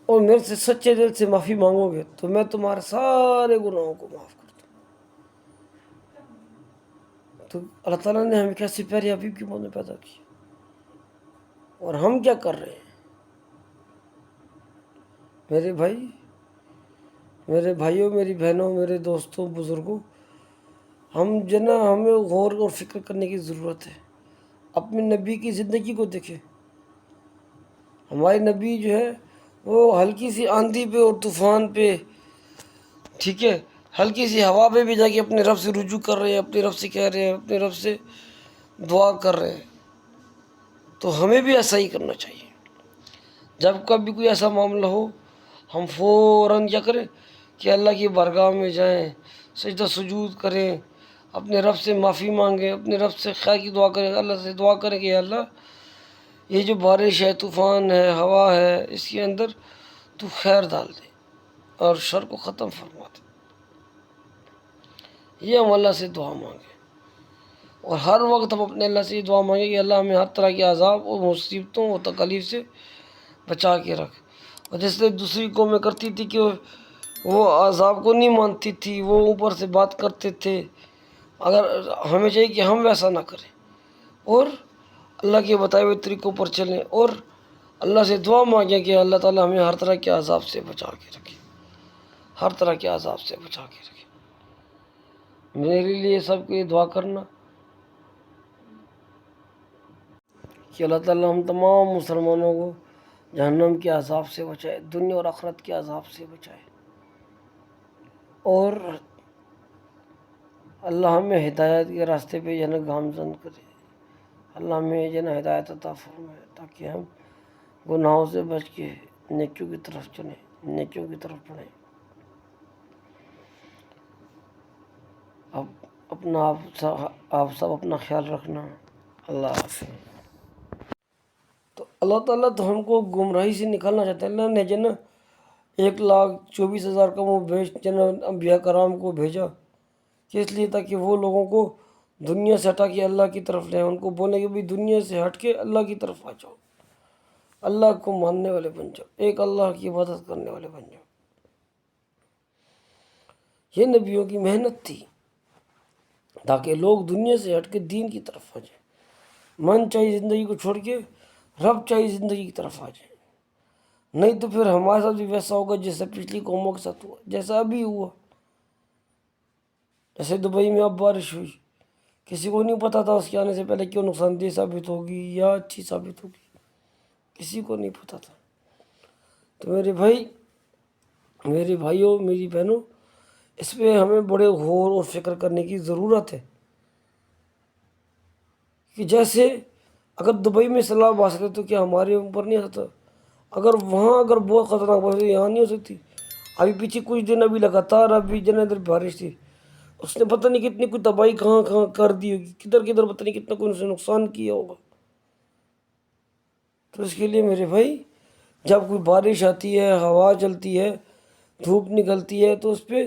اور میرے سے سچے دل سے معافی مانگو گے تو میں تمہارے سارے گناہوں کو معاف کر دوں۔ تو اللہ تعالیٰ نے ہمیں کیسے پیارے حبیب کی موت میں پیدا کیا، اور ہم کیا کر رہے ہیں؟ میرے بھائی، میرے بھائیوں، میری بہنوں، میرے دوستوں، بزرگوں، ہمیں غور اور فکر کرنے کی ضرورت ہے۔ اپنے نبی کی زندگی کو دیکھیں۔ ہمارے نبی جو ہے وہ ہلکی سی آندھی پہ اور طوفان پہ، ٹھیک ہے، ہلکی سی ہوا پہ بھی جا کے اپنے رب سے رجوع کر رہے ہیں، اپنے رب سے کہہ رہے ہیں، اپنے رب سے دعا کر رہے ہیں۔ تو ہمیں بھی ایسا ہی کرنا چاہیے۔ جب کبھی کوئی ایسا معاملہ ہو، ہم فوراً کیا کریں کہ اللہ کی بارگاہ میں جائیں، سجدہ سجود کریں، اپنے رب سے معافی مانگیں، اپنے رب سے خیر کی دعا کریں، اللہ سے دعا کریں کہ اللہ یہ جو بارش ہے، طوفان ہے، ہوا ہے، اس کے اندر تو خیر ڈال دے اور شر کو ختم فرما دے۔ یہ ہم اللہ سے دعا مانگیں، اور ہر وقت ہم اپنے اللہ سے یہ دعا مانگیں کہ اللہ ہمیں ہر طرح کے عذاب اور مصیبتوں اور تکلیف سے بچا کے رکھ۔ اور جس طرح دوسری قومیں کرتی تھی کہ وہ عذاب کو نہیں مانتی تھی، وہ اوپر سے بات کرتے تھے، اگر ہمیں چاہیے کہ ہم ویسا نہ کریں اور اللہ کے بتائے ہوئے طریقوں پر چلیں، اور اللہ سے دعا مانگیں کہ اللہ تعالیٰ ہمیں ہر طرح کے عذاب سے بچا کے رکھے، ہر طرح کے عذاب سے بچا کے رکھے۔ میرے لیے سب کو یہ دعا کرنا کہ اللہ تعالیٰ ہم تمام مسلمانوں کو جہنم کے عذاب سے بچائے، دنیا اور آخرت کے عذاب سے بچائے، اور اللہ ہمیں ہدایت کے راستے پہ گامزن کرے۔ اللہ ہمیں ہدایت عطا فرمائے تاکہ ہم گناہوں سے بچ کے نیکیوں کی طرف چلیں، نیکیوں کی طرف بڑھیں۔ آپ سب اپنا خیال رکھنا۔ اللہ حافظ۔ تو اللہ تعالیٰ تو ہم کو گمراہی سے نکالنا چاہتا ہے۔ اللہ نے 1,24,000 کا وہ انبیاء کرام کو بھیجا کہ اس لیے تاکہ وہ لوگوں کو دنیا سے ہٹا کے اللہ کی طرف لیں، ان کو بولیں کہ بھی دنیا سے ہٹ کے اللہ کی طرف آ جاؤ، اللہ کو ماننے والے بن جاؤ، ایک اللہ کی عبادت کرنے والے بن جاؤ۔ یہ نبیوں کی محنت تھی تاکہ لوگ دنیا سے ہٹ کے دین کی طرف آ جائیں، من چاہیے زندگی کو چھوڑ کے رب چاہیے زندگی کی طرف آ جائیں۔ نہیں تو پھر ہمارے ساتھ بھی ویسا ہوگا جیسا پچھلی قوموں کے ساتھ ہوا، جیسا ابھی ہوا۔ جیسے دبئی میں اب بارش ہوئی، کسی کو نہیں پتا تھا اس کے آنے سے پہلے کہ وہ نقصان دہ ثابت ہوگی یا اچھی ثابت ہوگی، کسی کو نہیں پتا تھا۔ تو میرے بھائی، میرے بھائیوں، میری بہنوں، اس پہ ہمیں بڑے غور اور فکر کرنے کی ضرورت ہے کہ جیسے اگر دبئی میں سیلاب آ سکتے تو کیا ہمارے اوپر نہیں آ سکتا؟ اگر بہت خطرناک بارش ہے، یہاں نہیں ہو سکتی؟ ابھی پیچھے کچھ دن ابھی لگاتار ابھی ادھر بارش تھی، اس نے پتہ نہیں کتنی کوئی تباہی کہاں کہاں کر دی ہوگی، کدھر کدھر پتہ نہیں کتنا کوئی اسے نقصان کیا ہوگا۔ تو اس کے لیے میرے بھائی، جب کوئی بارش آتی ہے، ہوا چلتی ہے، دھوپ نکلتی ہے، تو اس پہ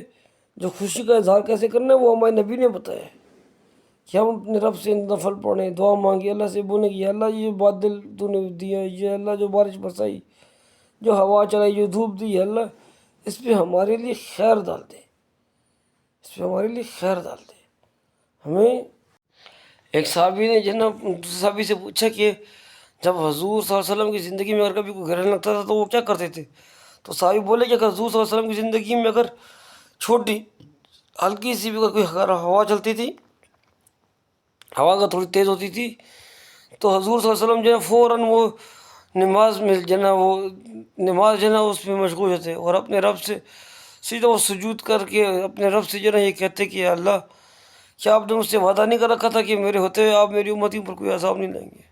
جو خوشی کا اظہار کیسے کرنا ہے وہ ہمارے نبی نے بتایا ہے کہ ہم اپنے رب سے نفل پڑھیں، دعا مانگیں، اللہ سے بولیں کہ یا اللہ یہ بادل تو نے دیا، یہ اللہ جو بارش برسائی، جو ہوا چلائی، جو دھوپ دی ہے، اللہ اس پہ ہمارے لیے خیر ڈال دے، اس پہ ہمارے لیے خیر ڈال دے۔ ہمیں ایک صحابی نے دوسرے صحابی سے پوچھا کہ جب حضور صلی اللہ علیہ وسلم کی زندگی میں اگر کبھی کوئی گرہن لگتا تھا تو وہ کیا کرتے تھے؟ تو صحابی بولے کہ اگر حضور صلی اللہ علیہ وسلم کی زندگی میں اگر چھوٹی ہلکی سی بھی کوئی ہوا چلتی تھی، ہوا اگر تھوڑی تیز ہوتی تھی، تو حضور صلی اللہ علیہ وسلم فوراً وہ نماز میں اس میں مشغول ہوتے اور اپنے رب سے سیدھا وہ سجود کر کے اپنے رب سے یہ کہتے کہ اللہ کیا آپ نے مجھ سے وعدہ نہیں کر رکھا تھا کہ میرے ہوتے ہوئے آپ میری امتی پر کوئی عذاب نہیں لائیں گے؟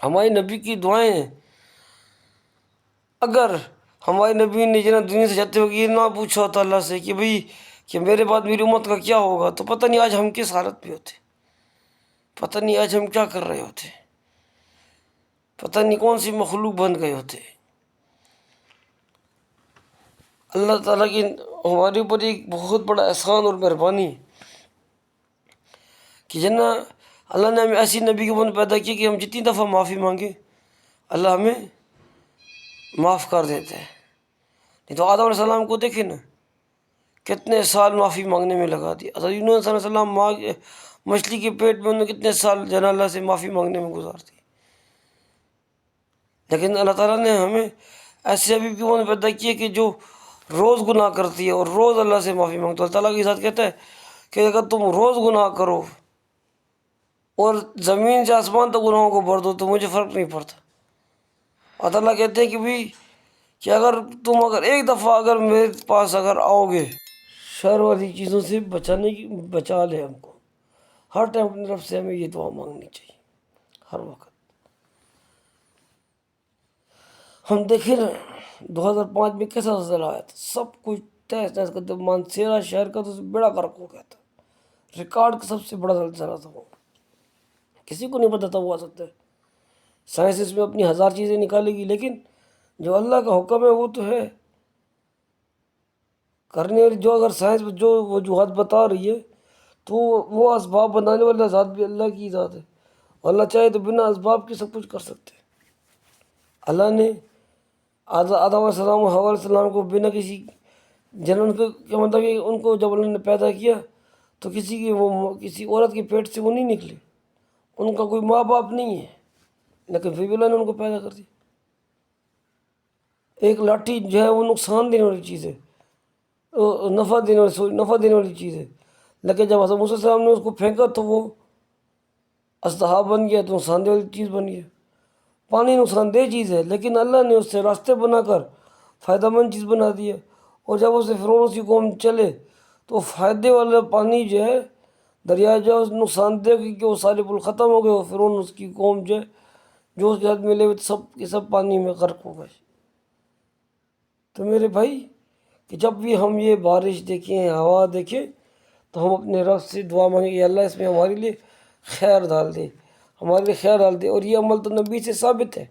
ہمارے نبی کی دعائیں ہیں۔ اگر ہمارے نبی نے دنیا سے جاتے ہوئے یہ نہ پوچھا ہوتا اللہ سے کہ بھئی کہ میرے بعد میری امت کا کیا ہوگا، تو پتہ نہیں آج ہم کس حالت پہ ہوتے، پتہ نہیں آج ہم کیا کر رہے ہوتے، پتہ نہیں کون سی مخلوق بن گئے ہوتے۔ اللہ تعالیٰ کی ہمارے اوپر ایک بہت بڑا احسان اور مہربانی ہے کہ اللہ نے ہمیں ایسی نبی کے بند پیدا کی کہ ہم جتنی دفعہ معافی مانگیں اللہ ہمیں معاف کر دیتے ہیں۔ نہیں تو آدم علیہ السلام کو دیکھیں نا، کتنے سال معافی مانگنے میں لگا دی۔ حضرت یونس علیہ السلام مچھلی کے پیٹ میں انہوں نے کتنے سال جنا اللہ سے معافی مانگنے میں گزار دی۔ لیکن اللہ تعالیٰ نے ہمیں ایسے ابھی بھی انہوں نے پیدا کیے کہ جو روز گناہ کرتی ہے اور روز اللہ سے معافی مانگتی ہے۔ اللہ تعالیٰ کے ساتھ کہتا ہے کہ اگر تم روز گناہ کرو اور زمین سے آسمان تک گناہوں کو بھر دو تو مجھے فرق نہیں پڑتا۔ اللہ تعالیٰ کہتے ہیں کہ بھی کہ اگر تم ایک دفعہ اگر میرے پاس اگر آؤ گے، شر والی چیزوں سے بچا لے ہم کو۔ ہر ٹائم اپنی طرف سے ہمیں یہ دعا مانگنی چاہیے، ہر وقت۔ ہم دیکھیں نا 2005 میں کیسا زلزلہ آیا تھا، سب کچھ تہس نہس کر دیا، مانسیرا شہر کا تو بیڑا غرق ہو گیا تھا، ریکارڈ کا سب سے بڑا زلزلہ تھا وہ، کسی کو نہیں پتا تھا وہ آ سکتا ہے۔ سائنس اس میں اپنی 1000 چیزیں نکالے گی، لیکن جو اللہ کا حکم ہے وہ تو ہے کرنے والی۔ جو اگر سائنس جو وجوہات بتا رہی ہے تو وہ اسباب بنانے والا ذات بھی اللہ کی ذات ہے، اللہ چاہے تو بنا اسباب کے سب کچھ کر سکتے ہیں۔ اللہ نے آدم علیہ السلام اور حوا علیہ السلام کو بنا کسی جنن کے کیا مطلب کہ ان کو جب اللہ نے پیدا کیا تو کسی عورت کے پیٹ سے وہ نہیں نکلے، ان کا کوئی ماں باپ نہیں ہے، لیکن پھر بھی اللہ نے ان کو پیدا کر دیا۔ ایک لاٹھی جو ہے وہ نقصان دینے والی چیز ہے، نفع دینے والی چیز ہے، لیکن جب حضرت موسیٰ علیہ السلام نے اس کو پھینکا تو وہ اژدہا بن گیا، تو نقصان دہ والی چیز بن گیا۔ پانی نقصان دہ چیز ہے، لیکن اللہ نے اس سے راستے بنا کر فائدہ مند چیز بنا دی ہے۔ اور جب اسے فرعون اس کی قوم چلے تو فائدے والا پانی جو ہے دریا جو ہے نقصان دہ کیونکہ وہ سارے پل ختم ہو گئے، اور فرعون اس کی قوم جو اس کے ساتھ ملے ہوئے سب کے سب پانی میں غرق ہو گئے۔ تو میرے بھائی کہ جب بھی ہم یہ بارش دیکھیں، ہوا دیکھیں، تو ہم اپنے رب سے دعا مانگیں کہ اللہ اس میں ہمارے لیے خیر ڈال دے، ہمارے لیے خیر ڈال دے۔ اور یہ عمل تو نبی سے ثابت ہے